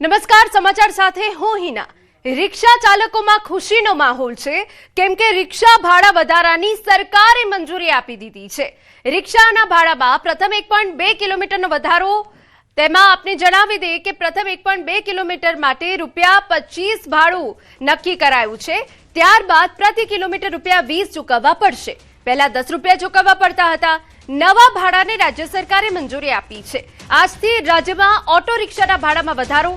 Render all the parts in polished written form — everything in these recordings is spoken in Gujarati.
નમસ્કાર, સમાચાર સાથે હું હિના। રિક્ષા ચાલકોમાં ખુશીનો માહોલ છે કેમ કે રિક્ષા ભાડા વધારાની સરકારે મંજૂરી આપી દીધી છે। રિક્ષાના ભાડામાં પ્રથમ 1.2 કિલોમીટરનો વધારો, તેમાં આપને જણાવી દઈએ કે પ્રથમ 1.2 કિલોમીટર માટે ₹25 ભાડું નક્કી કરાયું છે। ત્યારબાદ પ્રતિ કિલોમીટર ₹20 ચૂકવવા પડશે। પહેલા ₹10 ચૂકવવા પડતા હતા। નવા ભાડાને રાજ્ય સરકારે મંજૂરી આપી છે। આજથી રાજ્યમાં ઓટો રિક્ષાના ભાડામાં વધારો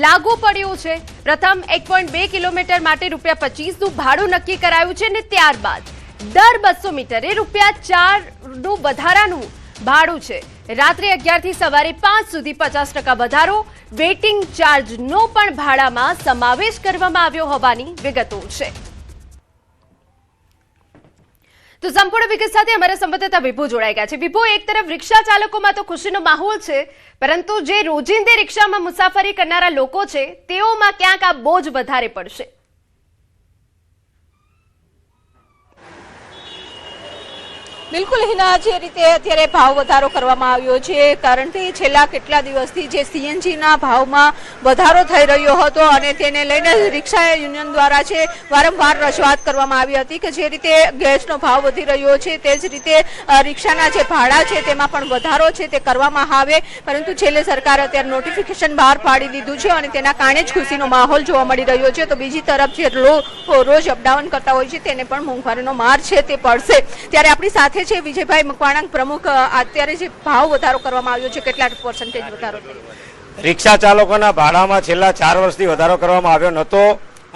લાગુ પડ્યો છે। પ્રથમ 1.2 કિલોમીટર માટે ₹25નું ભાડું નક્કી કરાયું છે અને ત્યારબાદ દર 200 મીટરે ₹4નું વધારાનું ભાડું છે। રાત્રે 11 થી સવારે 5 સુધી 50% વધારો, વેઇટિંગ ચાર્જનો પણ ભાડામાં સમાવેશ કરવામાં આવ્યો હોવાની વિગતો છે। તો સંપૂર્ણ વિગત સાથે અમારા સંવાદદાતા વિભુ જોડાઈ ગયા છે। વિભુ, એક તરફ રિક્ષા ચાલકોમાં તો ખુશીનો માહોલ છે, પરંતુ જે રોજિંદે રિક્ષામાં મુસાફરી કરનારા લોકો છે તેઓમાં ક્યાંક આ બોજ વધારે પડશે। બિલકુલ હિના, જે રીતે અત્યારે ભાવ વધારો કરવામાં આવ્યો છે, કારણ કે છેલ્લા કેટલા દિવસથી જે સીએનજીના ભાવમાં વધારો થઈ રહ્યો હતો અને તેને લઈને રિક્ષા યુનિયન દ્વારા છે વારંવાર રજૂઆત કરવામાં આવી હતી કે જે રીતે ગેસનો ભાવ વધી રહ્યો છે તે જ રીતે રિક્ષાના જે ભાડા છે તેમાં પણ વધારો છે તે કરવામાં આવે, પરંતુ છેલ્લે સરકારે અત્યારે નોટિફિકેશન બહાર પાડી દીધું છે અને તેના કારણે જ ખુશીનો માહોલ જોવા મળી રહ્યો છે। તો બીજી તરફ જે રોજ અપડાઉન કરતા હોય છે તેને પણ મોંઘવારીનો માર છે તે પડશે। ત્યારે આપણી સાથે છે વિજયભાઈ મકવાણા, પ્રમુખ। અત્યારે જે ભાવ વધારો કરવામાં આવ્યો છે, કેટલા પર્સન્ટેજ વધારો? રિક્ષા ચાલકોના ભાડામાં છેલ્લા 4 વર્ષથી વધારો કરવામાં આવ્યો નહોતો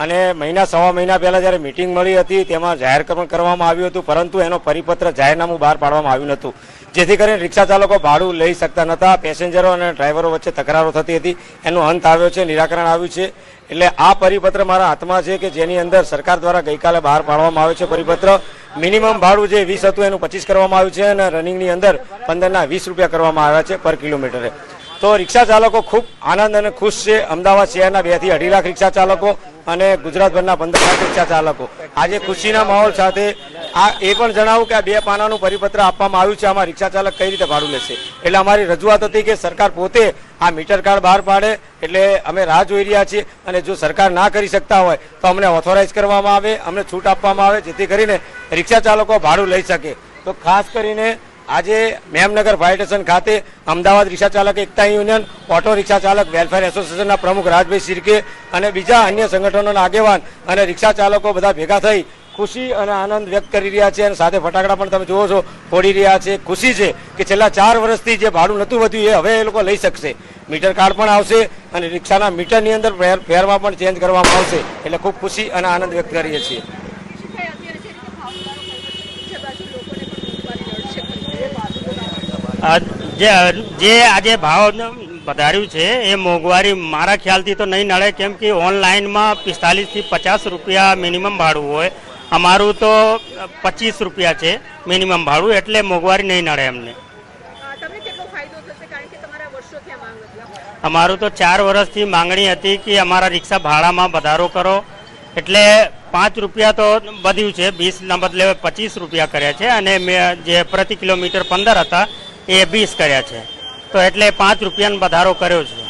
અને સવા મહિના પહેલા જ્યારે મીટિંગ મળી હતી તેમાં જાહેરકરણ કરવામાં આવ્યું હતું, પરંતુ એનો પરિપત્ર જાહેરનામું બહાર પાડવામાં આવ્યું નહોતું, જેથી કરીને રિક્ષા ચાલકો ભાડું લઈ શકતા નહોતા। પેસેન્જરો અને ડ્રાઈવરો વચ્ચે તકરારો થતી હતી, એનો અંત આવ્યો છે, નિરાકરણ આવ્યું છે। એટલે આ પરિપત્ર મારા હાથમાં છે કે જેની અંદર સરકાર દ્વારા ગઈકાલે બહાર પાડવામાં આવ્યો છે પરિપત્ર। મિનિમમ ભાડું જે 20 હતું એનું 25 કરવામાં આવ્યું છે અને રનિંગની અંદર 15ના ₹20 કરવામાં આવ્યા છે પર કિલોમીટરે। તો રિક્ષા ચાલકો ખૂબ આનંદ અને ખુશ છે। અમદાવાદ શહેરના 2 થી 2.5 લાખ રિક્ષા ચાલકો અને ગુજરાતભરના 15 લાખ રિક્ષા ચાલકો આજે ખુશીના માહોલ સાથે એ પણ જણાવું કે આ 2 પાનાનું પરિપત્ર આપવામાં આવ્યું છે, આમાં રિક્ષા ચાલક કઈ રીતે ભાડું લેશે। એટલે અમારી રજૂઆત હતી કે સરકાર પોતે આ મીટર કાર્ડ બહાર પાડે, એટલે અમે રાહ જોઈ રહ્યા છીએ અને જો સરકાર ના કરી શકતા હોય તો અમને ઓથોરાઇઝ કરવામાં આવે, અમને છૂટ આપવામાં આવે, જેથી કરીને રિક્ષા ચાલકો ભાડું લઈ શકે। તો ખાસ કરીને આજે મેમનગર ફાયર સ્ટેશન ખાતે અમદાવાદ રિક્ષા ચાલક એકતા યુનિયન, ઓટો રિક્ષા ચાલક વેલફેર એસોસિએશનના પ્રમુખ રાજભાઈ શિરકે અને બીજા અન્ય સંગઠનોના આગેવાન અને રિક્ષા ચાલકો બધા ભેગા થઈ ખુશી અને આનંદ વ્યક્ત કરી રહ્યા છે અને સાથે ફટાકડા પણ તમે જુઓ છો ફોડી રહ્યા છે। ખુશી છે કે છેલ્લા 4 વર્ષથી જે ભાડું નહોતું વધ્યું એ હવે એ લોકો લઈ શકશે। મીટર કાર્ડ પણ આવશે અને રિક્ષાના મીટરની અંદર ફેરમાં પણ ચેન્જ કરવામાં આવશે, એટલે ખૂબ ખુશી અને આનંદ વ્યક્ત કરીએ છીએ। જે આજે ભાવ વધાર્યું છે એ મોંઘવારી મારા ખ્યાલથી તો નહીં નડે, કેમ કે ઓનલાઈનમાં 45 થી 50 રૂપિયા મિનિમમ ભાડું હોય, અમારું તો ₹25 છે મિનિમમ ભાડું, એટલે મોંઘવારી નહીં નડે અમને। અમારું તો 4 વર્ષથી માંગણી હતી કે અમારા રિક્ષા ભાડામાં વધારો કરો, એટલે ₹5 તો વધ્યું છે, 20ના બદલે ₹25 કર્યા છે અને મેં જે પ્રતિ કિલોમીટર 15 હતા એ 20 કર્યા છે, તો એટલે ₹5નો વધારો કર્યો છે।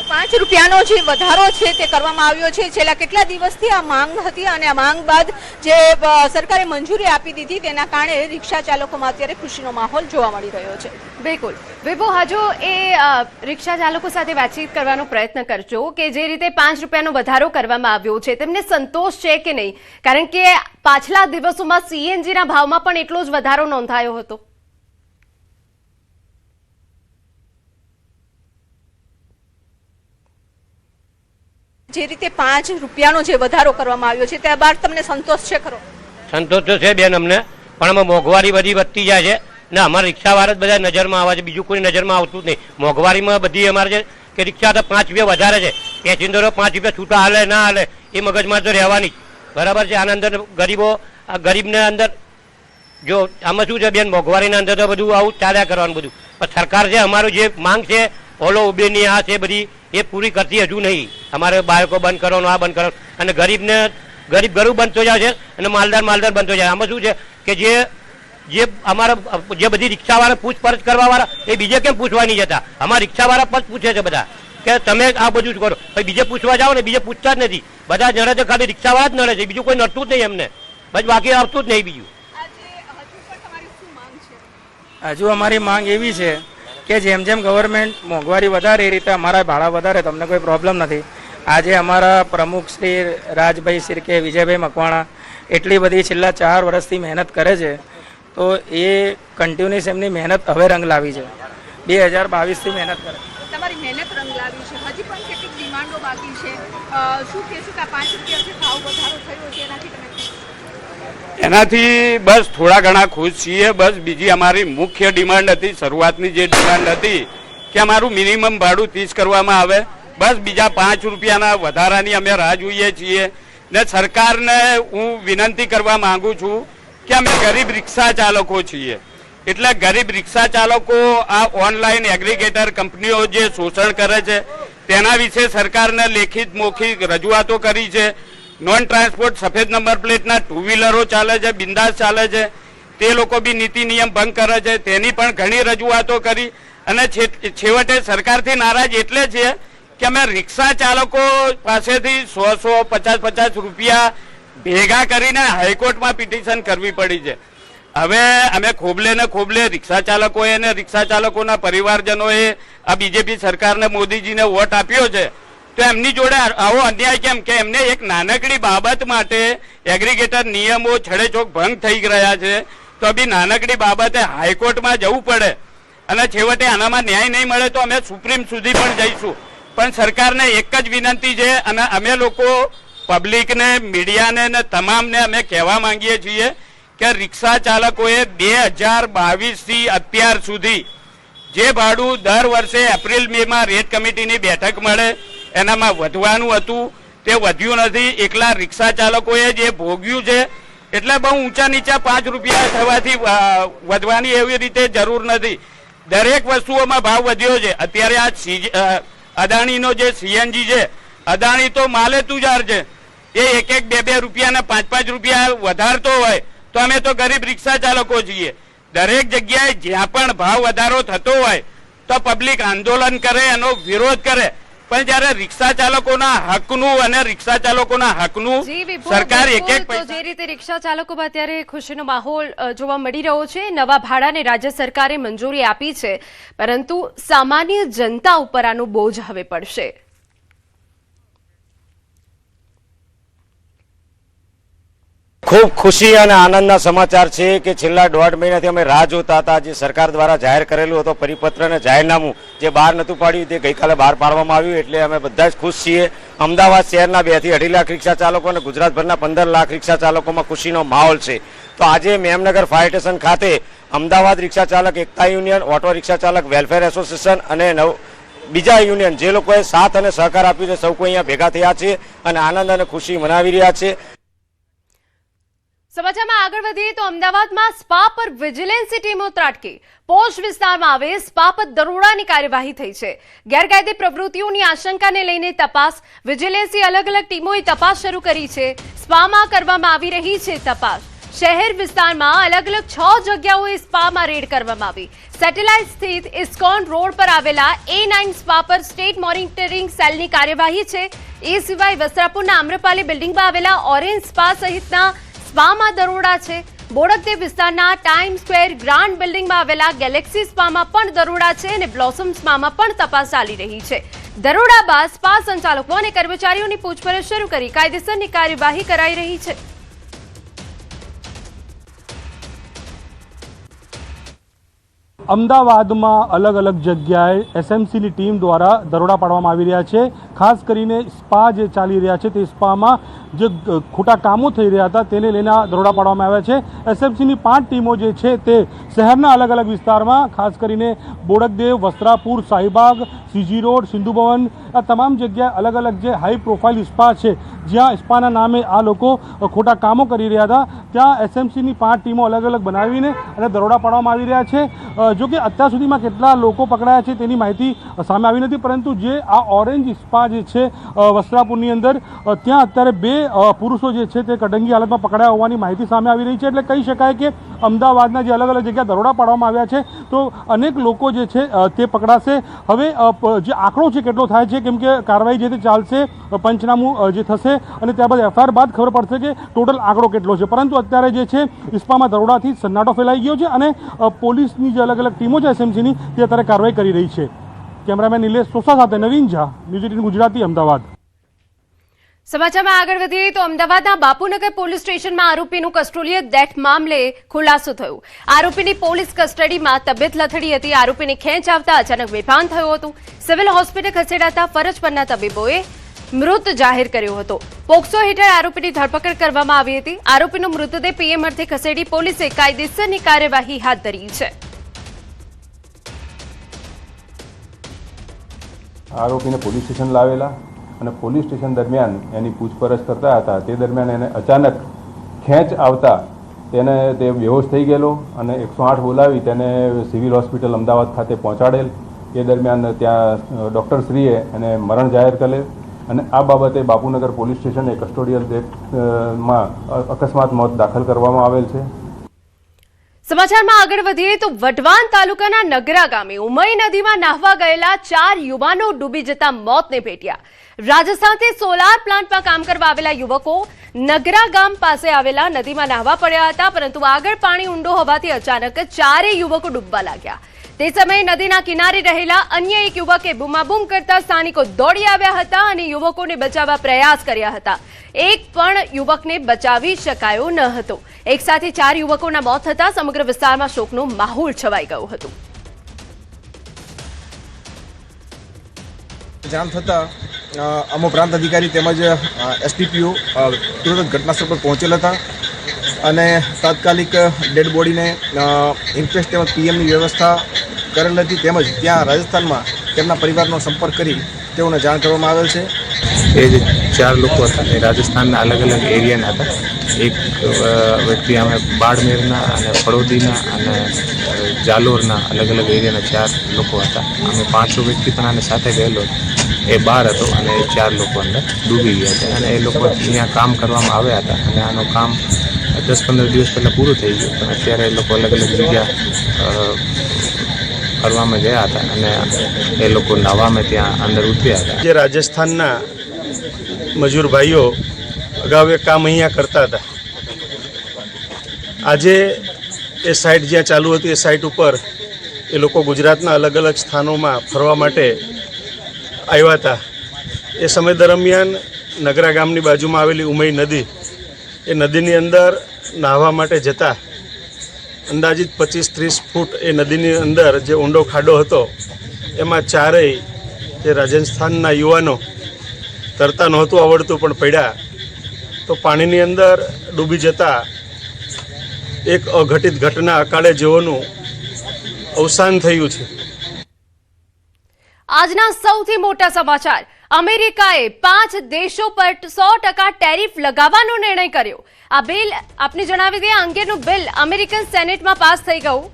₹5નો જે વધારો છે તે કરવામાં આવ્યો છે। છેલ્લા કેટલા દિવસથી આ માંગ હતી અને આ માંગ બાદ જે સરકારે મંજૂરી આપી દીધી તેના કારણે રિક્ષા ચાલકોમાં અત્યારે ખુશીનો માહોલ જોવા મળી રહ્યો છે। બિલકુલ વિભુ, હજુ એ રિક્ષા ચાલકો સાથે વાતચીત કરવાનો પ્રયત્ન કરજો કે જે રીતે ₹5નો વધારો કરવામાં આવ્યો છે તેમને સંતોષ છે કે નહીં, કારણ કે પાછલા દિવસોમાં સીએનજીના ભાવમાં પણ એટલો જ વધારો નોંધાયો હતો। જે રીતે ₹5નો જે વધારો કરવામાં આવ્યો છે ત્યાં બાદ તમને સંતોષ છે ખરો? સંતોષ તો છે બેન અમને, પણ અમે મોંઘવારી બધી વધતી જાય છે ને અમારા રિક્ષાવાળા જ બધા નજરમાં આવે છે, બીજું કોઈ નજરમાં આવતું જ નહીં। મોંઘવારીમાં બધી અમારે છે કે રિક્ષા તો ₹5 વધારે છે, પેસેન્જરો ₹5 છૂટા હાલે ના હાલે એ મગજમાં તો રહેવાની બરાબર છે। આના અંદર ગરીબને અંદર જો આમાં શું છે બેન, મોંઘવારીના અંદર તો બધું આવું ચાલ્યા કરવાનું બધું, પણ સરકાર છે અમારું જે માંગ છે ઓલો ઉબેરની આ છે બધી એ પૂરી કરતી હજુ નહીં। અમારે બાળકો બંધ કરવાનું, આ બંધ કરવાનું, અને ગરીબ ગરું બનતો જાય છે અને માલદાર બનતો જાય। આમાં શું છે કે જે અમારા જે બધી રિક્ષાવાળા પૂછપરછ કરવાવાળા એ બીજે કેમ પૂછવા નહીં જતા, અમારા રિક્ષાવાળા પણ પૂછે છે બધા કે તમે આ બધું જ કરો, પછી બીજે પૂછવા જાઓ ને બીજે પૂછતા જ નથી. બધા નડે તો ખાલી રિક્ષાવાળા જ નડે છે, બીજું કોઈ નડતું જ નહીં એમને, બસ બાકી આવતું જ નહીં બીજું. હજુ અમારી માંગ એવી છે કે જેમ જેમ ગવર્મેન્ટ મોંઘવારી વધારે એ રીતે અમારા ભાડા વધારે, તમને કોઈ પ્રોબ્લેમ નથી. આજે અમારા પ્રમુખ શ્રી રાજભાઈ શિર્કે, વિજયભાઈ મકવાણા એટલી બધી છેલ્લા 4 વર્ષથી મહેનત કરે છે, તો એ કન્ટિન્યુઅસ એમની મહેનત હવે રંગ લાવી છે. 2022થી મહેનત કરે. તમારી મહેનત રંગ લાવી છે. હજી પણ કેટલીક ડિમાન્ડો બાકી છે. શું કહેશું કે આ 5 રૂપિયાથી ભાવ વધારો થયો છે એનાથી તમે ખુશ છો? એનાથી બસ થોડા ઘણા ખુશ છીએ. બસ બીજી અમારી મુખ્ય ડિમાન્ડ હતી, શરૂઆતની જે ડિમાન્ડ હતી કે અમારું મિનિમમ ભાડું 30 કરવામાં આવે. બસ બીજા 5 રૂપિયાના વધારાની અમે રાહ જોઈએ છીએ. ને સરકારને હું વિનંતી કરવા માંગુ છું કે અમે ગરીબ રિક્ષા ચાલકો છીએ, એટલે ગરીબ રિક્ષા ચાલકો આ ઓનલાઈન એગ્રીગેટર કંપનીઓ જે શોષણ કરે છે તેના વિશે સરકારને લેખિત મૌખિક રજૂઆતો કરી છે. નોન ટ્રાન્સપોર્ટ સફેદ નંબર પ્લેટના 2 વ્હીલરો ચાલે છે, બિંદાસ ચાલે છે, તે લોકો બી નીતિ નિયમ ભંગ કરે છે, તેની પણ ઘણી રજૂઆતો કરી. અને છેવટે સરકારથી નારાજ એટલે છે કે અમે રિક્ષા ચાલકો પાસેથી 100-150 રૂપિયા ભેગા કરીને હાઈકોર્ટમાં પિટિશન કરવી પડી છે. હવે અમે ખોબલે ને ખોબલે રિક્ષા ચાલકોએ અને રિક્ષા ચાલકોના પરિવારજનોએ આ બીજેપી સરકારને, મોદીજીને વોટ આપ્યો છે, તો એમની જોડે આવો અન્યાય કેમ? કે એમને એક નાનકડી બાબત માટે એગ્રીગેટર નિયમો છડેચોક ભંગ થઈ રહ્યા છે, તો બી નાનકડી બાબતે હાઈકોર્ટમાં જવું પડે. અને છેવટે આનામાં ન્યાય નહીં મળે તો અમે સુપ્રીમ સુધી પણ જઈશું. પણ સરકારને એક જ વિનંતી છે, અને અમે લોકો પબ્લિકને, મીડિયાને ને તમામને અમે કહેવા માંગીએ છીએ કે રિક્ષા ચાલકોએ 2022થી અત્યાર સુધી જે ભાડું દર વર્ષે એપ્રિલ મેમાં રેટ કમિટીની બેઠક મળે એનામાં વધવાનું હતું તે વધ્યું નથી. એકલા રિક્ષા ચાલકોએ જે ભોગ્યું છે, એટલે બહુ ઊંચા નીચા 5 રૂપિયા થવાથી વધવાની એવી રીતે જરૂર નથી. દરેક વસ્તુઓમાં ભાવ વધ્યો છે. અત્યારે આ અદાણીનો જે સીએનજી છે, અદાણી તો માલે તુજાર છે, એ 1-2 રૂપિયા ને 5-5 રૂપિયા વધારતો હોય તો અમે તો ગરીબ રિક્ષા ચાલકો છીએ. દરેક જગ્યાએ જ્યાં પણ ભાવ વધારો થતો હોય તો પબ્લિક આંદોલન કરે, એનો વિરોધ કરે. પણ જયારે રિક્ષા ચાલકોના હકનું અને રિક્ષા ચાલકોના હકનું જી વિપુલ, સરકાર બિલકુલ. એક તો જે રીતે રિક્ષા ચાલકોમાં અત્યારે ખુશીનો માહોલ જોવા મળી રહ્યો છે, નવા ભાડાને રાજ્ય સરકારે મંજૂરી આપી છે, પરંતુ સામાન્ય જનતા ઉપર આનું બોજ હવે પડશે. ખૂબ ખુશી અને આનંદના સમાચાર છે કે છેલ્લા 1.5 મહિનાથી અમે રાહ જોતા હતા. જે સરકાર દ્વારા જાહેર કરેલું હતો પરિપત્ર અને જાહેરનામું જે બહાર નહોતું પાડ્યું તે ગઈકાલે બહાર પાડવામાં આવ્યું, એટલે અમે બધા જ ખુશ છીએ. અમદાવાદ શહેરના 2 થી 2.5 લાખ રિક્ષા ચાલકો અને ગુજરાતભરના 15 લાખ રિક્ષા ચાલકોમાં ખુશીનો માહોલ છે. તો આજે મેમનગર ફાયર સ્ટેશન ખાતે અમદાવાદ રિક્ષા ચાલક એકતા યુનિયન, ઓટો રિક્ષા ચાલક વેલફેર એસોસિએશન અને બીજા યુનિયન જે લોકોએ સાથ અને સહકાર આપ્યું છે, સૌ કોઈ અહીંયા ભેગા થયા છે અને આનંદ અને ખુશી મનાવી રહ્યા છે. સમાચારમાં આગળ વધીએ તો અમદાવાદમાં સ્પા પર વિજિલન્સની ટીમો ત્રાટકી. પોશ વિસ્તારમાં આવે સ્પા પર દરોડાની કાર્યવાહી થઈ છે. ગેરકાયદે પ્રવૃત્તિઓની આશંકાને લઈને તપાસ. વિજિલન્સની અલગ અલગ ટીમોએ તપાસ શરૂ કરી છે. સ્પામાં કરવામાં આવી રહી છે તપાસ. શહેર વિસ્તારમાં અલગ અલગ 6 જગ્યાઓએ સ્પામાં રેડ કરવામાં આવી. સેટેલાઇટ સ્થિત ઇસ્કોન રોડ પર આવેલા A9 સ્પા પર સ્ટેટ મોનિટરિંગ સેલની કાર્યવાહી છે. એ સિવાય વસ્ત્રાપુરના આમ્રપાલી બિલ્ડિંગમાં આવેલા ઓરેન્જ સ્પા સહિતના સ્પામાં દરોડા છે. બોડકદેવ વિસ્તારના ટાઈમ સ્ક્વેર ગ્રાન્ડ બિલ્ડિંગમાં આવેલા ગેલેક્સી સ્પામાં પણ દરોડા છે અને બ્લોસમ સ્પામાં પણ તપાસ ચાલી રહી છે. દરોડા બાદ સ્પા સંચાલકો અને કર્મચારીઓની પૂછપરછ શરૂ કરી કાયદેસરની કાર્યવાહી કરાઈ રહી છે. અમદાવાદમાં અલગ અલગ જગ્યાએ એસએમસીની ટીમ દ્વારા દરોડા પાડવામાં આવી રહ્યા છે. ખાસ કરીને સ્પા જે ચાલી રહ્યા છે તે સ્પામાં જે ખોટા કામો થઈ રહ્યા હતા તેને લઈને દરોડા પાડવામાં આવ્યા છે. એસએમસીની 5 ટીમો જે છે તે શહેરના અલગ અલગ વિસ્તારમાં, ખાસ કરીને બોડકદેવ, વસ્ત્રાપુર, શાહીબાગ, સીજી રોડ, સિંધુ ભવન, આ તમામ જગ્યાએ અલગ અલગ જે હાઈ પ્રોફાઇલ સ્પા છે જ્યાં સ્પાના નામે આ લોકો ખોટા કામો કરી રહ્યા હતા, ત્યાં એસએમસીની 5 ટીમો અલગ અલગ બનાવીને અને દરોડા પાડવામાં આવી રહ્યા છે. જો કે અત્યાર સુધીમાં કેટલા લોકો પકડાયા છે તેની માહિતી સામે આવી નથી, પરંતુ જે આ ઓરેન્જ સ્પા જે છે વસ્ત્રાપુરની અંદર, ત્યાં અત્યારે 2 પુરુષો જે છે તે કડંગી હાલતમાં પકડાયા હોવાની માહિતી સામે આવી રહી છે. એટલે કહી શકાય કે અમદાવાદના જે અલગ અલગ જગ્યા દરોડા પાડવામાં આવ્યા છે તો અનેક લોકો જે છે તે પકડાશે. હવે જે આંકડો છે કેટલો થાય છે, કેમ કે કાર્યવાહી જે તે ચાલશે, પંચનામું જે થશે અને ત્યારબાદ એફઆઈઆર બાદ ખબર પડશે કે ટોટલ આંકડો કેટલો છે. પરંતુ અત્યારે જે છે ઇસ્પામાં દરોડાથી સન્નાટો ફેલાઈ ગયો છે અને પોલીસની જે અલગ અલગ ટીમો છે એસએમસીની તે અત્યારે કાર્યવાહી કરી રહી છે. કેમેરામેન નિલેશ સોસા સાથે નવીન ઝા, ન્યૂઝ 18 ગુજરાતી, અમદાવાદ. સમાચારમાં આગળ વધીએ તો અમદાવાદના બાપુનગર પોલીસ સ્ટેશનમાં આરોપીનું કસ્ટોડિયલ ડેથ મામલે ખુલાસો થયો. આરોપીની પોલીસ કસ્ટડીમાં તબિયત લથડી હતી. આરોપીને ખેંચ આવતા અચાનક બેભાન થયો હતો. સિવિલ હોસ્પિટલ ખસેડાતા ફરજ પરના તબીબોએ મૃત જાહેર કર્યો હતો. પોક્સો હેઠળ આરોપીની ધરપકડ કરવામાં આવી હતી. આરોપીનો મૃતદેહ પીએમ અર્થે ખસેડી પોલીસે કાયદેસરની કાર્યવાહી હાથ ધરી છે. આરોપીને પોલીસ સ્ટેશન લાવેલા અને પોલીસ સ્ટેશન દરમિયાન એની પૂછપરછ કરતા હતા. તે દરમિયાન એને અચાનક ખેંચ આવતા તેને તે બેહોશ થઈ ગયેલો અને 108 બોલાવી તેને સિવિલ હોસ્પિટલ અમદાવાદ ખાતે પહોંચાડેલ. એ દરમિયાન ત્યાં ડૉક્ટરશ્રીએ એને મરણ જાહેર કરેલ અને આ બાબતે બાપુનગર પોલીસ સ્ટેશને કસ્ટોડિયલ ડેથમાં અકસ્માત મોત દાખલ કરવામાં આવેલ છે. સમાચારમાં આગળ વધીએ તો વઢવાણ તાલુકાના નગરા ગામે ઉમઈ નદીમાં નાહવા ગયેલા 4 યુવાનો ડૂબી જતા મોતને ભેટ્યા. રાજસ્થાનથી સોલાર પ્લાન્ટમાં કામ કરવા આવેલા યુવકો નગરા ગામ પાસે આવેલા નદીમાં નાહવા પડ્યા હતા, પરંતુ આગળ પાણી ઊંડો હોવાથી અચાનક 4 યુવકો ડૂબવા લાગ્યા. તે સમયે નદીના કિનારે રહેલા અન્ય એક યુવકે બૂમાબૂમ કરતા સ્થાનિકો દોડી આવ્યા હતા અને યુવકોને બચાવવા પ્રયાસ કર્યા હતા. એક પણ યુવકને બચાવી શકાયો ન હતો. એક સાથે 4 યુવકોના મોત થતા સમગ્ર વિસ્તારમાં શોકનો માહોલ છવાઈ ગયો હતો. જાણ થતાં અમો પ્રાંત અધિકારી તેમજ એસડીપીઓ તુરંત ઘટનાસ્થળ પર પહોંચેલ હતા અને તાત્કાલિક ડેડ બોડીને ઇન્ક્વેસ્ટ તેમજ પીએમની વ્યવસ્થા કરેલ હતી. તેમજ ત્યાં રાજસ્થાનમાં તેમના પરિવારનો સંપર્ક કરી તેઓને જાણ કરવામાં આવેલ છે. એ જે 4 લોકો હતા એ રાજસ્થાનના અલગ અલગ એરિયાના હતા. એક વ્યક્તિ અમે બાડમેરના અને ફળોદીના અને જાલોરના અલગ અલગ એરિયાના 4 લોકો હતા. અમે 5 વ્યક્તિ પણ આને સાથે ગયેલો એ બહાર હતો અને એ 4 લોકો અંદર ડૂબી ગયા હતા અને એ લોકો અહીંયા કામ કરવામાં આવ્યા હતા અને આનું કામ 10-15 દિવસ પહેલાં પૂરું થઈ ગયું. પણ અત્યારે એ લોકો અલગ અલગ જગ્યા ફરવામાં ગયા હતા અને એ લોકો નાવામાં ત્યાં અંદર ઉતર્યા હતા. જે રાજસ્થાનના મજૂર ભાઈઓ અગાઉ એ કામ અહીંયા કરતા હતા. આજે એ સાઇટ જ્યાં ચાલુ હતી એ સાઇટ ઉપર એ લોકો ગુજરાતના અલગ અલગ સ્થાનોમાં ફરવા માટે આવ્યા હતા. એ સમય દરમિયાન નગરા ગામની બાજુમાં આવેલી ઉમઈ નદી, એ નદીની અંદર નાહવા માટે જતા અંદાજિત 25-30 ફૂટ એ નદીની અંદર જે ઊંડો ખાડો હતો એમાં 4 જે રાજસ્થાનના યુવાનો તરતા નહોતું આવડતું પણ પડ્યા તો પાણીની અંદર ડૂબી જતા એક અઘટિત ઘટના અકાળે જેઓનું અવસાન થયું છે. આજના સૌથી મોટા સમાચાર. અમેરિકાએ 5 દેશો પર 100% ટેરિફ લગાવવાનો નિર્ણય કર્યો. આ બિલ આપને જણાવી દઈએ, આ અંગેનું બિલ અમેરિકન સેનેટમાં પાસ થઈ ગયું.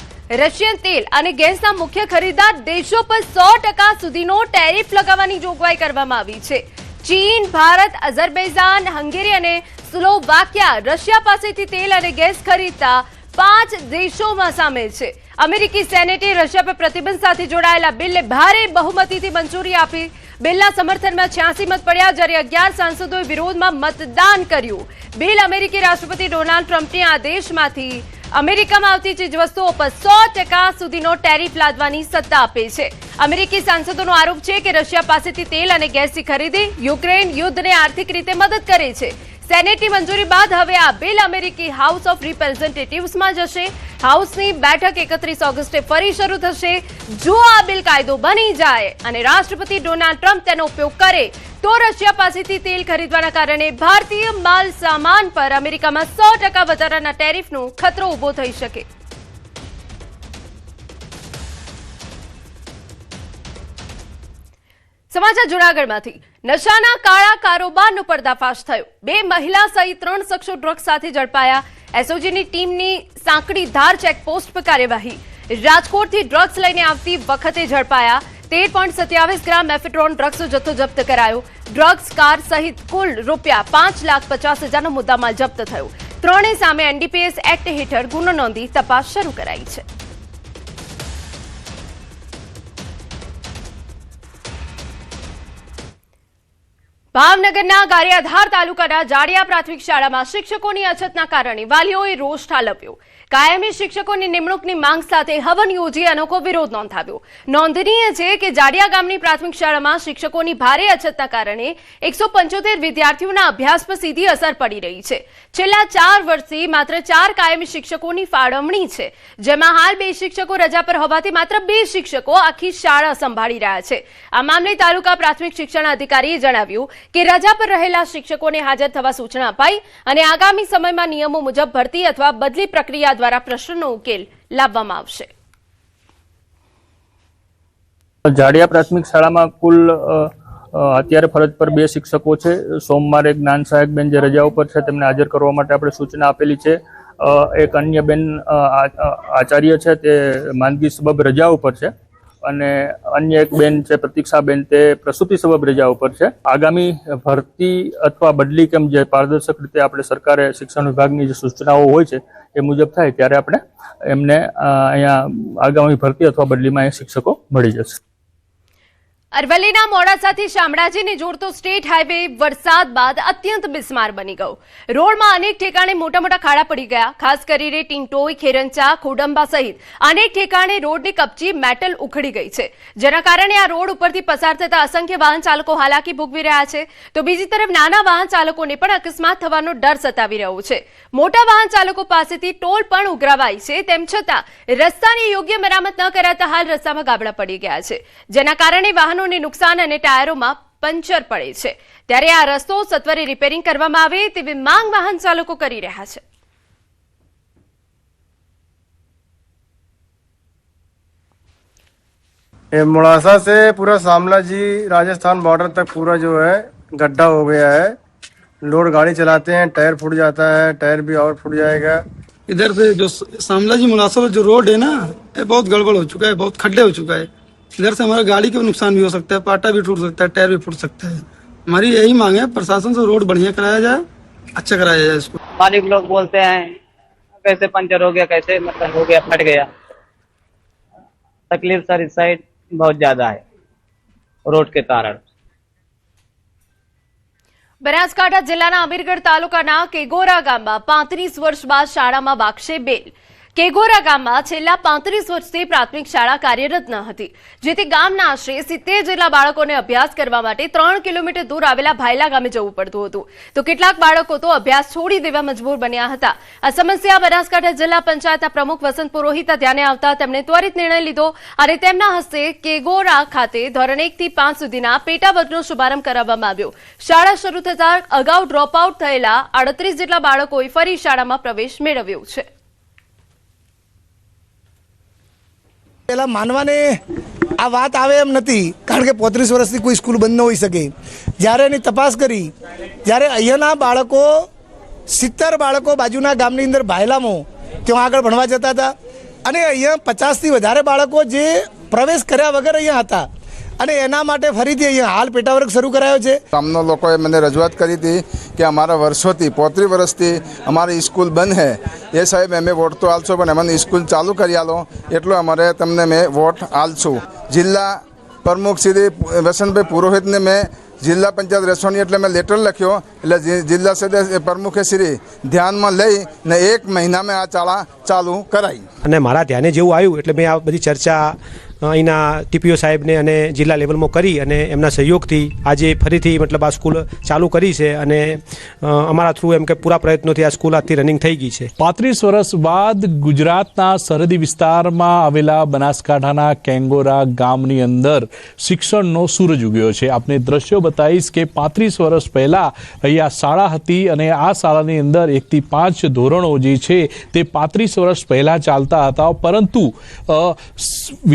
રશિયન તેલ અને ગેસના મુખ્ય ખરીદદાર દેશો પર 100% સુધીનો ટેરિફ લગાવવાની જોગવાઈ કરવામાં આવી છે. ચીન, ભારત, અઝરબૈજાન, હંગેરી અને સ્લોવાકિયા રશિયા પાસેથી તેલ અને ગેસ ખરીદતા 5 દેશોમાં સામેલ છે. અમેરિકી સેનેટે રશિયા પર પ્રતિબંધ સાથે જોડાયેલા બિલને ભારે બહુમતીથી મંજૂરી આપી. બિલના સમર્થનમાં 86 મત પડ્યા, જ્યારે 11 સાંસદોએ વિરોધમાં મતદાન કર્યું. બિલ અમેરિકી રાષ્ટ્રપતિ ડોનાલ્ડ ટ્રમ્પના આદેશમાંથી અમેરિકામાં આવતી ચીજવસ્તુઓ પર 100% સુધીનો ટેરિફ લાદવાની સત્તા આપે છે. અમેરિકી સાંસદોનો આરોપ છે કે રશિયા પાસેથી તેલ અને ગેસની ખરીદી યુક્રેન યુદ્ધને આર્થિક રીતે મદદ કરે છે. સેનેટની મંજૂરી બાદ હવે આ બિલ અમેરિકી હાઉસ ઓફ રિપ્રેઝેન્ટેટિવ્સમાં જશે. હાઉસની બેઠક 31 ઓગસ્ટે ફરી શરૂ થશે. જો આ બિલ કાયદો બની જાય અને રાષ્ટ્રપતિ ડોનાલ્ડ ટ્રમ્પ તેનો ઉપયોગ કરે તો રશિયા પાસેથી તેલ ખરીદવાના કારણે ભારતીય માલ સામાન પર અમેરિકામાં 100% વધારાના ટેરિફનો ખતરો ઊભો થઈ શકે. સમાચાર જૂનાગઢમાંથી નશાના કાળા કારોબારનો પર્દાફાશ થયો. 2 મહિલા સહિત 3 શખ્સો ડ્રગ્સ સાથે ઝડપાયા. એસઓજીની ટીમની સાંકડી ધાર ચેકપોસ્ટ પર કાર્યવાહી. રાજકોટથી ડ્રગ્સ લઈને આવતી વખતે ઝડપાયા. 13.27 ગ્રામ મેફેડ્રોન ડ્રગ્સનો જથ્થો જપ્ત કરાયો. ડ્રગ્સ કાર સહિત કુલ રૂપિયા 5,50,000નો મુદ્દામાલ જપ્ત થયો. ત્રણેય સામે એનડીપીએસ એક્ટ હેઠળ ગુનો નોંધી તપાસ શરૂ કરાઈ છે. ભાવનગરના ગારિયાધાર તાલુકાના જાડિયા પ્રાથમિક શાળામાં શિક્ષકોની અછતના કારણે વાલીઓએ રોષ ઠાલવ્યો. કાયમી શિક્ષકોની નિમણૂકની માંગ સાથે હવન યોજી અનોખો વિરોધ નોંધાવ્યો. નોંધનીય છે કે જાડિયા ગામની પ્રાથમિક શાળામાં શિક્ષકોની ભારે અછતના કારણે 175 વિદ્યાર્થીઓના અભ્યાસ પર સીધી અસર પડી રહી છે. છેલ્લા 4 વર્ષથી માત્ર 4 કાયમી શિક્ષકોની ફાળવણી છે, જેમાં હાલ 2 શિક્ષકો રજા પર હોવાથી માત્ર 2 શિક્ષકો આખી શાળા સંભાળી રહ્યા છે. આ મામલે તાલુકા પ્રાથમિક શિક્ષણ અધિકારીએ જણાવ્યું કે રજા પર રહેલા શિક્ષકોને હાજર થવા સૂચના અપાઈ અને આગામી સમયમાં નિયમો મુજબ ભરતી અથવા બદલી પ્રક્રિયા દ્વારા પ્રશ્નનો ઉકેલ લાવવામાં આવશે. જાડિયા પ્રાથમિક શાળામાં કુલ અત્યારે ફરજ પર 2 શિક્ષકો છે. સોમવારે જ્ઞાન સહાયક બેન જે રજા ઉપર છે તેમને હાજર કરવા માટે આપણે સૂચના આપેલી છે. એક અન્ય બેન આચાર્ય છે તે માંદગી સબબ રજા ઉપર છે અને અન્ય એક બેન છે પ્રતીક્ષાબેન તે પ્રસૂતિ સબબ રજા ઉપર છે. આગામી ભરતી અથવા બદલી કેમ જે પારદર્શક રીતે આપણે સરકારે શિક્ષણ વિભાગની જે સૂચનાઓ હોય છે એ મુજબ થાય ત્યારે આપણે એમને અહીંયા આગામી ભરતી અથવા બદલીમાં એ શિક્ષકો મળી જશે. અરવલ્લીના મોડાસાથી શામળાજીને જોડતો સ્ટેટ હાઈવે વરસાદ બાદ અત્યંત બિસ્માર બની ગયો. રોડમાં અનેક ઠેકાણે મોટા મોટા ખાડા પડી ગયા. ખાસ કરીને ટીંટોઈ, ખેરંચા, ખોડંબા સહિત અનેક ઠેકાણે રોડની કપચી મેટલ ઉખડી ગઈ છે, જેના કારણે આ રોડ ઉપરથી પસાર થતા અસંખ્ય વાહન ચાલકો હાલાકી ભોગવી રહ્યા છે. તો બીજી તરફ નાના વાહન ચાલકોને પણ અકસ્માત થવાનો ડર સતાવી રહ્યો છે. મોટા વાહન ચાલકો પાસેથી ટોલ પણ ઉઘરાવાય છે, તેમ છતાં રસ્તાની યોગ્ય મરામત ન કરાતા હાલ રસ્તામાં ગાબડા પડી ગયા છે, જેના કારણે વાહનો નુકસાન અને ટાયરોમાં પંચર પડે છે. ત્યારે આ રસ્તો સત્વરે રિપેરિંગ કરવામાં આવે તેવી માંગ વાહન ચાલકો કરી રહ્યા છે. मोड़ासा से पूरा शामलाजी राजस्थान बॉर्डर तक पूरा जो है गड्ढा हो गया है. लोड गाड़ी चलाते हैं, टायर फूट जाता है, टायर भी और फूट जाएगा. इधर से जो शामलाजी मुनासा जो रोड है ना, ये बहुत गड़बड़ हो चुका है, बहुत खड्डे हो चुका है. इधर से हमारा गाड़ी को नुकसान भी हो सकता है, पाटा भी टूट सकता है, टायर भी फूट सकता है. हमारी यही मांग है प्रशासन से रोड बढ़िया कराया जाए, अच्छा कराया जाए इसको. मालिक लोग बोलते हैं कैसे पंचर हो गया, कैसे मतलब हो गया, फट गया. तकलीफ सर इस साइड बहुत ज्यादा है रोड के कारण. બનાસકાંઠા જિલ્લાના અમીરગઢ તાલુકાના કેગોરા ગામમાં 35 વર્ષ બાદ શાળામાં વાગશે બેલ. કેગોરા ગામમાં છેલ્લા 35 વર્ષથી પ્રાથમિક શાળા કાર્યરત ન હતી, જેથી ગામના આશરે 70 જેટલા બાળકોને અભ્યાસ કરવા માટે 3 કિલોમીટર દૂર આવેલા ભાયલા ગામે જવું પડતું હતું. તો કેટલાક બાળકો તો અભ્યાસ છોડી દેવા મજબૂર બન્યા હતા. આ સમસ્યા બનાસકાંઠા જિલ્લા પંચાયતના પ્રમુખ વસંત પુરોહિતના ધ્યાને આવતા તેમણે ત્વરિત નિર્ણય લીધો અને તેમના હસ્તે કેગોરા ખાતે ધોરણ 1 થી 5 સુધીના પેટા વર્ગનો શુભારંભ કરાવવામાં આવ્યો. શાળા શરૂ થતા અગાઉ ડ્રોપ આઉટ થયેલા 38 જેટલા બાળકોએ ફરી શાળામાં પ્રવેશ મેળવ્યો છે. પહેલાં માનવાને આ વાત આવે એમ નથી, કારણ કે 35 વર્ષથી કોઈ સ્કૂલ બંધ ન હોઈ શકે. જ્યારે એની તપાસ કરી, જ્યારે અહીંયાના બાળકો 70 બાળકો બાજુના ગામની અંદર ભાયલામાં ત્યાં આગળ ભણવા જતા હતા અને અહીંયા 50થી વધારે બાળકો જે પ્રવેશ કર્યા વગર અહીંયા હતા અને એના માટે ફરીથી અહીંયા હાલ પેટાવર્ગ શરૂ કરાયો છે. ગામના લોકોએ મને રજૂઆત કરી હતી કે અમારા વર્ષોથી 35 વર્ષથી અમારી સ્કૂલ બંધ છે. એ સાહેબ અમે વોટ તો આલશો પણ અમને સ્કૂલ ચાલુ કરી આલો એટલો અમારે તમને મેં વોટ આલશું. જિલ્લા પ્રમુખ શ્રી વસંતભાઈ પુરોહિતને મેં જિલ્લા પંચાયત રેસોની એટલે મેં લેટર લખ્યો, એટલે જિલ્લા સદસ્ય પ્રમુખે શ્રી ધ્યાનમાં લઈ ને 1 મહિનામાં આ શાળા ચાલુ કરાઈ. અને મારા ધ્યાને જેવું આવ્યું એટલે મેં આ બધી ચર્ચા અહીંના ટીપીઓ સાહેબને અને જિલ્લા લેવલમાં કરી અને એમના સહયોગથી આજે ફરીથી મતલબ આ સ્કૂલ ચાલુ કરી છે અને અમારા થ્રુ એમ કે પૂરા પ્રયત્નોથી આ સ્કૂલ આજથી રનિંગ થઈ ગઈ છે. 35 વર્ષ બાદ ગુજરાતના સરહદી વિસ્તારમાં આવેલા બનાસકાંઠાના કેંગોરા ગામની અંદર શિક્ષણનો સૂરજ ઉગ્યો છે. આપને દ્રશ્યો બતાવીશ કે 35 વર્ષ પહેલાં અહીંયા શાળા હતી અને આ શાળાની અંદર 1 થી 5 ધોરણો જે છે તે 35 વર્ષ પહેલાં ચાલતા હતા, પરંતુ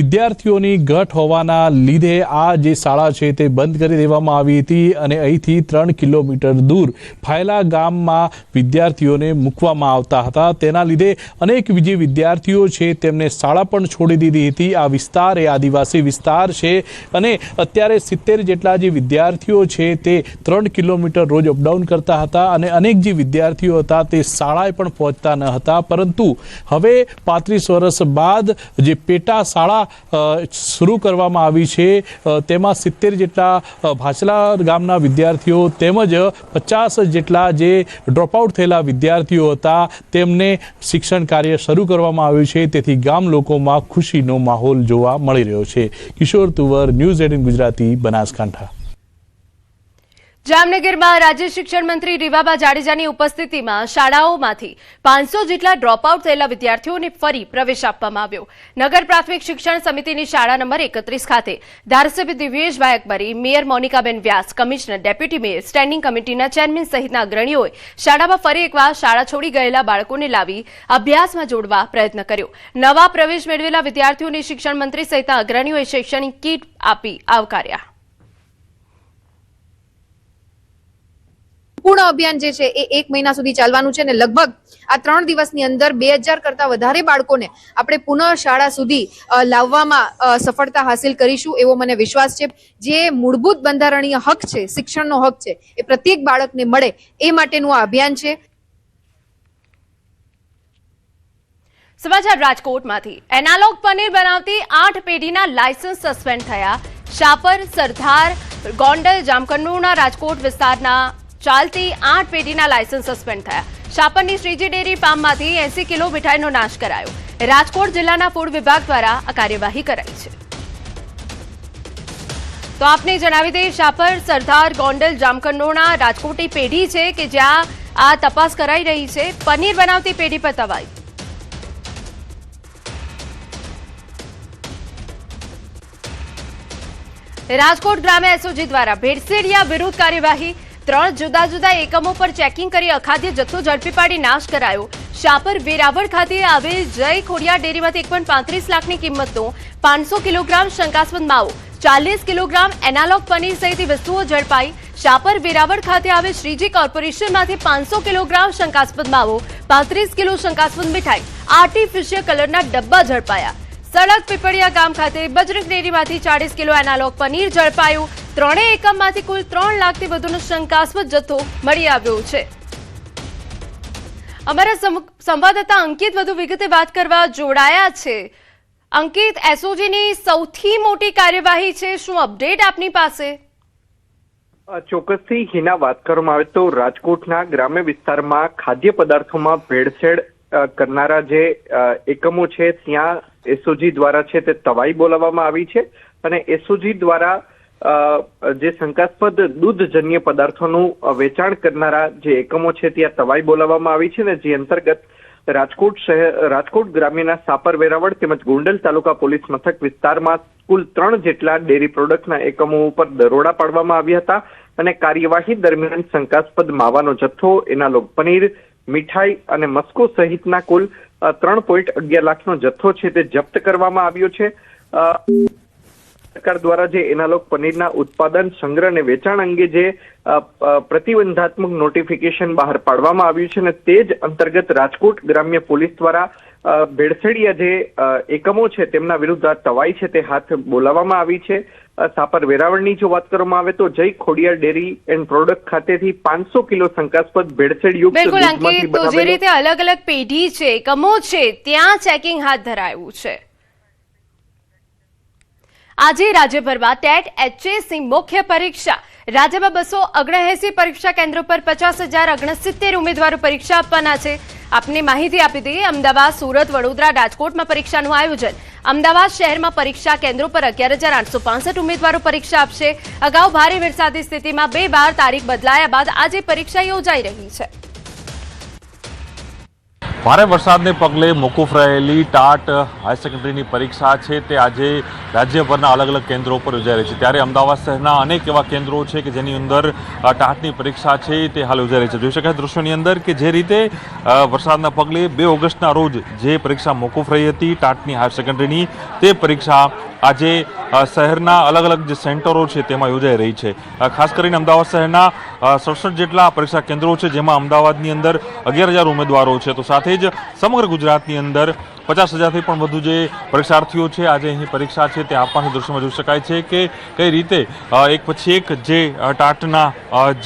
વિદ્યાર્થી વિદ્યાર્થીઓની ઘટ હોવાના લીધે આ જે શાળા છે તે બંધ કરી દેવામાં આવી હતી અને અહીંથી 3 કિલોમીટર દૂર ફાયલા ગામમાં વિદ્યાર્થીઓને મૂકવામાં આવતા હતા. તેના લીધે અનેક જે વિદ્યાર્થીઓ છે તેમને શાળા પણ છોડી દીધી હતી. આ વિસ્તાર એ આદિવાસી વિસ્તાર છે અને અત્યારે 70 જેટલા જે વિદ્યાર્થીઓ છે તે 3 કિલોમીટર રોજ અપડાઉન કરતા હતા અને અનેક જે વિદ્યાર્થીઓ હતા તે શાળાએ પણ પહોંચતા ન હતા. પરંતુ હવે 35 વર્ષ બાદ જે પેટા શાળા શરૂ કરવામાં આવી છે તેમાં 70 જેટલા ભાચલા ગામના વિદ્યાર્થીઓ તેમજ 50 જેટલા જે ડ્રોપઆઉટ થયેલા વિદ્યાર્થીઓ હતા તેમને શિક્ષણ કાર્ય શરૂ કરવામાં આવ્યું છે. તેથી ગામ લોકોમાં ખુશીનો માહોલ જોવા મળી રહ્યો છે. કિશોર તુવર, ન્યૂઝ 18 ગુજરાતી, બનાસકાંઠા. જામનગરમાં રાજ્ય શિક્ષણ મંત્રી રીવાબા જાડેજાની ઉપસ્થિતિમાં શાળાઓમાંથી 500 જેટલા ડ્રોપઆઉટ થયેલા વિદ્યાર્થીઓને ફરી પ્રવેશ આપવામાં આવ્યો. નગર પ્રાથમિક શિક્ષણ સમિતિની શાળા નંબર 31 ખાતે ધારાસભ્ય દિવ્યેશભાઈ અકબરી, મેયર મોનિકાબેન વ્યાસ, કમિશનર, ડેપ્યુટી મેયર, સ્ટેન્ડિંગ કમિટીના ચેરમેન સહિતના અગ્રણીઓએ શાળામાં ફરી એકવાર શાળા છોડી ગયેલા બાળકોને લાવી અભ્યાસમાં જોડવા પ્રયત્ન કર્યો. નવા પ્રવેશ મેળવેલા વિદ્યાર્થીઓને શિક્ષણ મંત્રી સહિતના અગ્રણીઓએ શૈક્ષણિક કીટ આપી આવકાર્યા. પૂર્ણ અભિયાન જે છે એ 1 મહિના સુધી ચાલવાનું છે અને લગભગ આ 3 દિવસની અંદર 2000 કરતા વધારે બાળકોને આપણે પુનઃ શાળા સુધી લાવવામાં સફળતા હાંસિલ કરીશું એવો મને વિશ્વાસ છે. જે મૂળભૂત બંધારણીય હક છે, શિક્ષણનો હક છે, એ પ્રત્યેક બાળકને મળે એ માટેનું આ અભિયાન છે. સમાચાર રાજકોટમાંથી. એનાલોગ પનીર બનાવતી 8 પેઢીના લાયસન્સ સસ્પેન્ડ થયા. શાપર, સરદાર, ગોંડલ, જામકંડોરણા રાજકોટ વિસ્તારના ચાલતી 8 પેઢીના લાયસન્સ સસ્પેન્ડ થયા. શાપરની શ્રીજી ડેરી ફાર્મમાંથી 80 કિલો મીઠાઈનો નાશ કરાયો. રાજકોટ જિલ્લાના ફૂડ વિભાગ દ્વારા આ કાર્યવાહી કરાઈ છે. તો આપને જણાવી દઈએ, શાપર, સરદાર, ગોંડલ, જામકંડોરણા રાજકોટની પેઢી છે કે જ્યાં આ તપાસ કરાઈ રહી છે. પનીર બનાવતી પેઢી પર તવાઈ. રાજકોટ ગ્રામ્ય એસઓજી દ્વારા ભેળસેળિયા વિરુદ્ધ કાર્યવાહી. 3 જુદા જુદા એકમો પર ચેકિંગ કરી અખાદ્ય જથ્થો ઝડપી પાડી નાશ કરાયો. શાપર વેરાવળ ખાતે આવેલ જય ખોડિયાર ડેરીમાંથી 1.35 લાખની કિંમતનો 500 કિલોગ્રામ શંકાસ્પદ માવો, 40 કિલોગ્રામ એનાલોગ પનીર સહિતની વસ્તુઓ ઝડપાઈ. શાપર વેરાવળ ખાતે આવેલ શ્રીજી કોર્પોરેશનમાંથી 500 કિલોગ્રામ શંકાસ્પદ માવો, 35 કિલો શંકાસ્પદ મીઠાઈ, આર્ટિફિશિયલ કલરના ડબ્બા ઝડપાયા. સડક પીપળિયા ગામ ખાતે બજરંગ ડેરીમાંથી 40 કિલો એનાલોગ પનીર ઝડપાયું. 3 એકમમાંથી કુલ 3 લાખથી વધુનો શંકાસ્પદ જથ્થો મળી આવ્યો છે. અમારા સંવાદદાતા અંકિત વધુ વિગતે વાત કરવા જોડાયા છે. અંકિત, એસઓજીની સૌથી મોટી કાર્યવાહી છે, શું અપડેટ આપની પાસે? ચોક્કસથી હિના, વાત કરવામાં આવે તો રાજકોટના ગ્રામ્ય વિસ્તારમાં ખાદ્ય પદાર્થોમાં ભેળસેળ કરનારા જે એકમો છે ત્યાં એસઓજી દ્વારા છે તે તવાઈ બોલાવવામાં આવી છે અને એસઓજી દ્વારા જે શંકાસ્પદ દૂધજન્ય પદાર્થોનું વેચાણ કરનારા જે એકમો છે ત્યાં તવાઈ બોલાવવામાં આવી છે ને જે અંતર્ગત રાજકોટ ગ્રામ્યના સાપર, વેરાવળ તેમજ ગોંડલ તાલુકા પોલીસ મથક વિસ્તારમાં કુલ 3 જેટલા ડેરી પ્રોડક્ટના એકમો ઉપર દરોડા પાડવામાં આવ્યા હતા અને કાર્યવાહી દરમિયાન શંકાસ્પદ માવાનો જથ્થો, એનાલોગ પનીર, મીઠાઈ અને મસ્કો સહિતના કુલ 3.11 લાખનો જથ્થો છે તે જપ્ત કરવામાં આવ્યો છે. સરકાર દ્વારા જે એનાલોગ પનીરના ઉત્પાદન, સંગ્રહ અને વેચાણ અંગે જે પ્રતિબંધાત્મક નોટિફિકેશન બહાર પાડવામાં આવ્યું છે અને તે જ અંતર્ગત રાજકોટ ગ્રામ્ય પોલીસ દ્વારા ભેળસેળિયા જે એકમો છે તેમના વિરુદ્ધ આ તવાઈ છે તે હાથ બોલાવવામાં આવી છે. સાપર વેરાવળની જો વાત કરવામાં આવે તો જય ખોડિયાર ડેરી એન્ડ પ્રોડક્ટ ખાતેથી 500 કિલો શંકાસ્પદ ભેળસેળયુક્ત બિલકુલ અંકિત, તો જે રીતે અલગ અલગ પેઢી છે, એકમો છે, ત્યાં ચેકિંગ હાથ ધરાયું છે. આજે રાજ્યભરમાં ટેટ એચએસની મુખ્ય પરીક્ષા. રાજ્યમાં 279 પરીક્ષા કેન્દ્રો પર 50,069 ઉમેદવારો પરીક્ષા આપવાના છે. આપને માહિતી આપી દઈએ, અમદાવાદ, સુરત, વડોદરા, રાજકોટમાં પરીક્ષાનું આયોજન. અમદાવાદ શહેરમાં પરીક્ષા કેન્દ્રો પર 11,865 ઉમેદવારો પરીક્ષા આપશે. અગાઉ ભારે વરસાદની સ્થિતિમાં 2 વાર તારીખ બદલાયા બાદ આજે પરીક્ષા યોજાઈ રહી છે. ભારે વરસાદને પગલે મોકૂફ રહેલી ટાટ હાયર સેકન્ડરીની પરીક્ષા છે તે આજે રાજ્યભરના અલગ અલગ કેન્દ્રો પર યોજાઈ રહી છે. ત્યારે અમદાવાદ શહેરના અનેક એવા કેન્દ્રો છે કે જેની અંદર ટાટની પરીક્ષા છે તે હાલ યોજાઈ રહી છે. જોઈ શકાય દૃશ્યોની અંદર કે જે રીતે વરસાદના પગલે 2 ઓગસ્ટના રોજ જે પરીક્ષા મોકૂફ રહી હતી ટાટની હાયર સેકન્ડરીની, તે પરીક્ષા આજે શહેરના અલગ અલગ જે સેન્ટરો છે તેમાં યોજાઈ રહી છે. ખાસ કરીને અમદાવાદ શહેરના 67 જેટલા પરીક્ષા કેન્દ્રો છે, જેમાં અમદાવાદની અંદર 11,000 ઉમેદવારો છે, તો સાથે જ સમગ્ર ગુજરાતની અંદર 50,000થી પણ વધુ જે પરીક્ષાર્થીઓ છે આજે અહીં પરીક્ષા છે તે આપવાની દ્રશ્યમાં જોઈ શકાય છે કે કઈ રીતે એક પછી એક જે ટાટના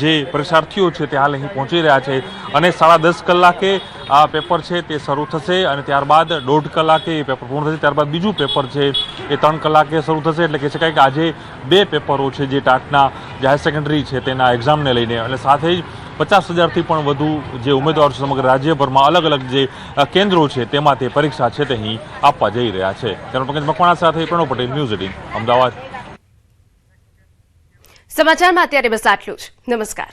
જે પરીક્ષાર્થીઓ છે તે હાલ અહીં પહોંચી રહ્યા છે અને 10:30 કલાકે આ પેપર છે તે શરૂ થશે અને ત્યારબાદ 1.5 કલાકે એ પેપર પૂર્ણ થશે. ત્યારબાદ બીજું પેપર છે એ 3 કલાકે શરૂ થશે. એટલે કહી શકાય કે આજે 2 પેપરો છે જે ટાટના જે હાયર સેકન્ડરી છે તેના એક્ઝામને લઈને, અને સાથે જ 50,000થી પણ વધુ જે ઉમેદવારો છે સમગ્ર રાજ્યભરમાં અલગ અલગ જે કેન્દ્રો છે તેમાં તે પરીક્ષા છે તે અહીં આપવા જઈ રહ્યા છે. કેમેરા પંકજ મકવાણા સાથે પ્રણવ પટેલ, ન્યૂઝ 18 અમદાવાદ. સમાચારમાં અત્યારે બસ આટલું જ. નમસ્કાર.